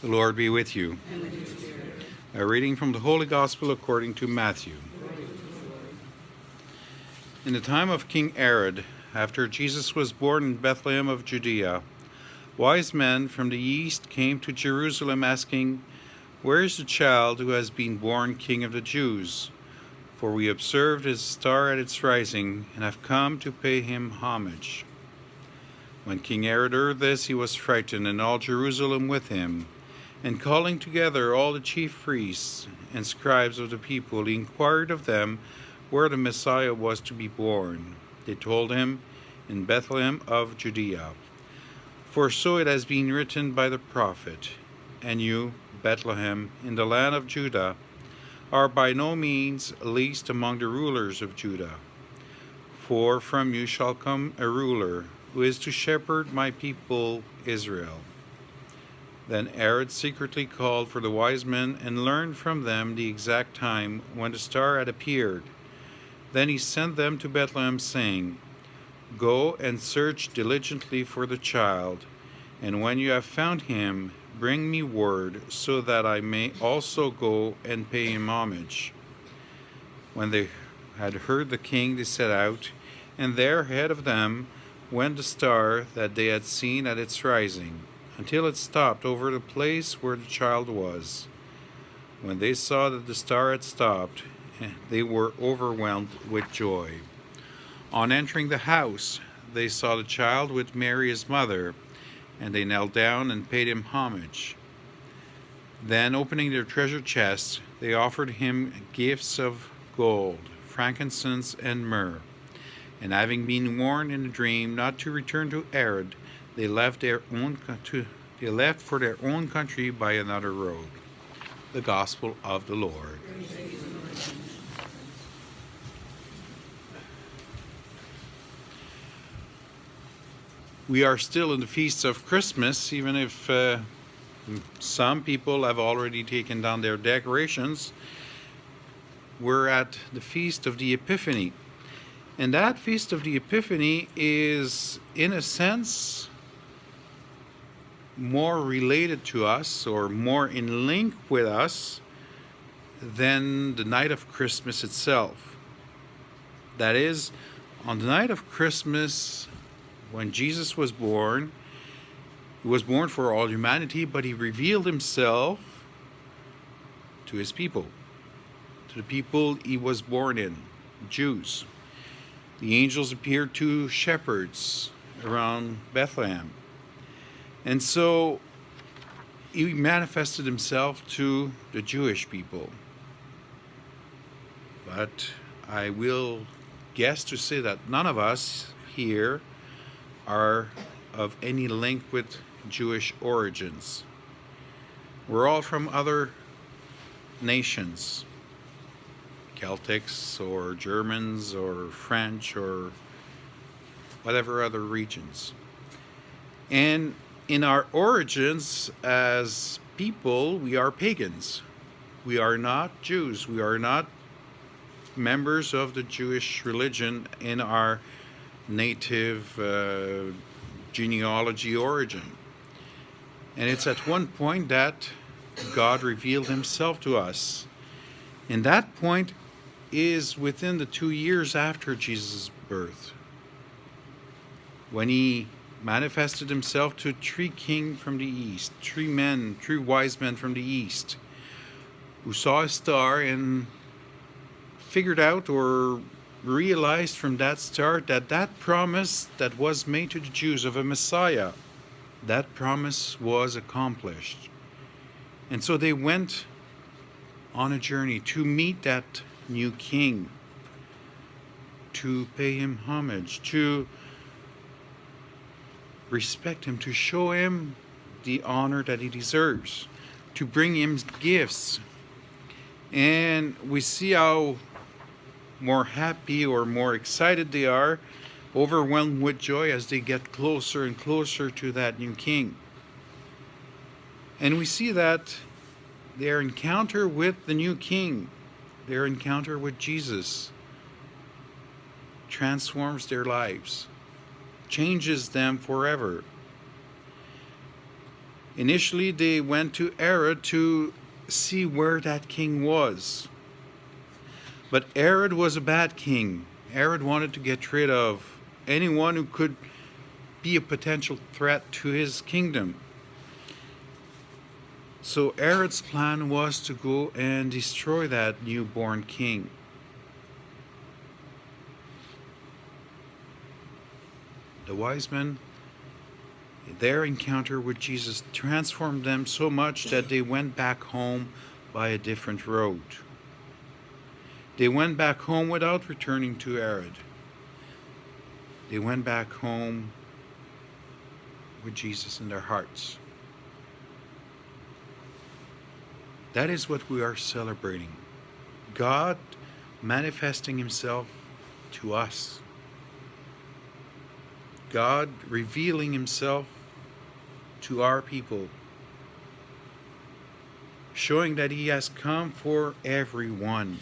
The Lord be with you. And with your spirit. A reading from the Holy Gospel according to Matthew. In the time of King Herod, after Jesus was born in Bethlehem of Judea, wise men from the east came to Jerusalem asking, "Where is the child who has been born King of the Jews? For we observed his star at its rising and have come to pay him homage." When King Herod heard this, he was frightened, and all Jerusalem with him. And calling together all the chief priests and scribes of the people, he inquired of them where the Messiah was to be born. They told him, "In Bethlehem of Judea. For so it has been written by the prophet, 'And you, Bethlehem, in the land of Judah, are by no means least among the rulers of Judah. For from you shall come a ruler, who is to shepherd my people Israel.'" Then Herod secretly called for the wise men and learned from them the exact time when the star had appeared. Then he sent them to Bethlehem, saying, "Go and search diligently for the child, and when you have found him, bring me word, so that I may also go and pay him homage." When they had heard the king, they set out, and there ahead of them went the star that they had seen at its rising, until it stopped over the place where the child was. When they saw that the star had stopped, they were overwhelmed with joy. On entering the house, they saw the child with Mary his mother, and they knelt down and paid him homage. Then, opening their treasure chests, they offered him gifts of gold, frankincense, and myrrh. And having been warned in a dream not to return to Herod, they left for their own country by another road. The Gospel of the Lord. We are still in the feast of Christmas, even if some people have already taken down their decorations. We're at the feast of the Epiphany. And that feast of the Epiphany is, in a sense, more related to us, or more in link with us, than the night of Christmas itself. That is, on the night of Christmas, when Jesus was born, he was born for all humanity, but he revealed himself to his people, to the people he was born in, Jews. The angels appeared to shepherds around Bethlehem. And so he manifested himself to the Jewish people. But I will guess to say that none of us here are of any link with Jewish origins. We're all from other nations, Celtics or Germans or French or whatever other regions. And in our origins as people, we are pagans. We are not Jews. We are not members of the Jewish religion in our native genealogy origin. And it's at one point that God revealed himself to us. And that point is within the 2 years after Jesus' birth, when he manifested himself to three kings from the east, three wise men from the east, who saw a star and figured out or realized from that star that that promise that was made to the Jews of a Messiah, that promise was accomplished. And so they went on a journey to meet that new king, to pay him homage, to respect him, to show him the honor that he deserves, to bring him gifts. And we see how more happy or more excited they are, overwhelmed with joy as they get closer and closer to that new king. And we see that their encounter with the new king, their encounter with Jesus, transforms their lives, changes them forever. Initially, they went to Herod to see where that king was. But Herod was a bad king. Herod wanted to get rid of anyone who could be a potential threat to his kingdom. So Herod's plan was to go and destroy that newborn king. The wise men, their encounter with Jesus transformed them so much that they went back home by a different road. They went back home without returning to Herod. They went back home with Jesus in their hearts. That is what we are celebrating. God manifesting himself to us. God revealing himself to our people. Showing that he has come for everyone.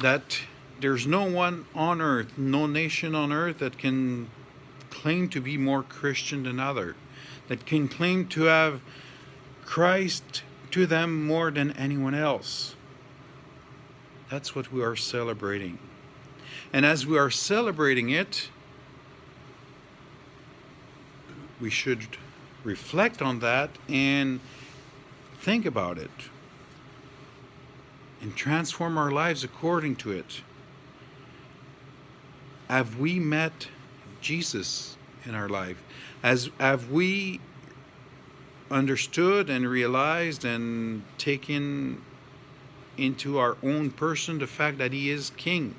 That there's no one on earth, no nation on earth that can claim to be more Christian than other. That can claim to have Christ to them more than anyone else. That's what we are celebrating. And as we are celebrating it, we should reflect on that and think about it and transform our lives according to it. Have we met Jesus in our life? Have we understood and realized and taken into our own person the fact that he is king?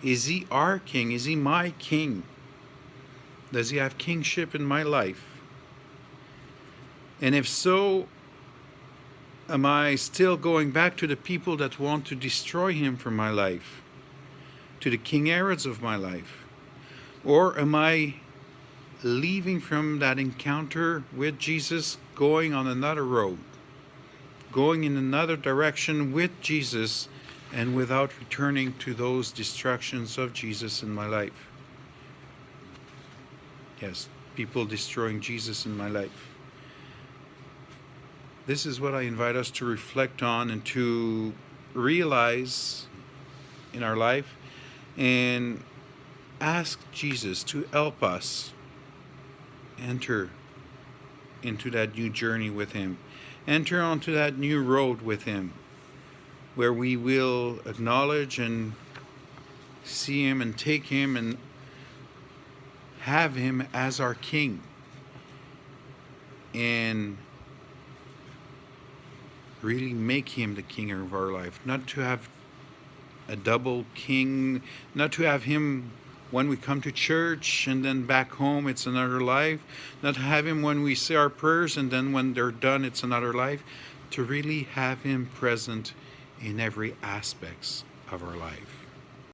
Is he our king? Is he my king? Does he have kingship in my life? And if so, am I still going back to the people that want to destroy him from my life? To the King Herods of my life? Or am I leaving from that encounter with Jesus, going on another road, going in another direction with Jesus, and without returning to those distractions of Jesus in my life? Yes, people destroying Jesus in my life. This is what I invite us to reflect on and to realize in our life, and ask Jesus to help us enter into that new journey with him. Enter onto that new road with him, where we will acknowledge and see him and take him and have him as our king. And really make him the king of our life. Not to have a double king, not to have him when we come to church and then back home it's another life. Not have him when we say our prayers and then when they're done it's another life. To really have him present in every aspect of our life.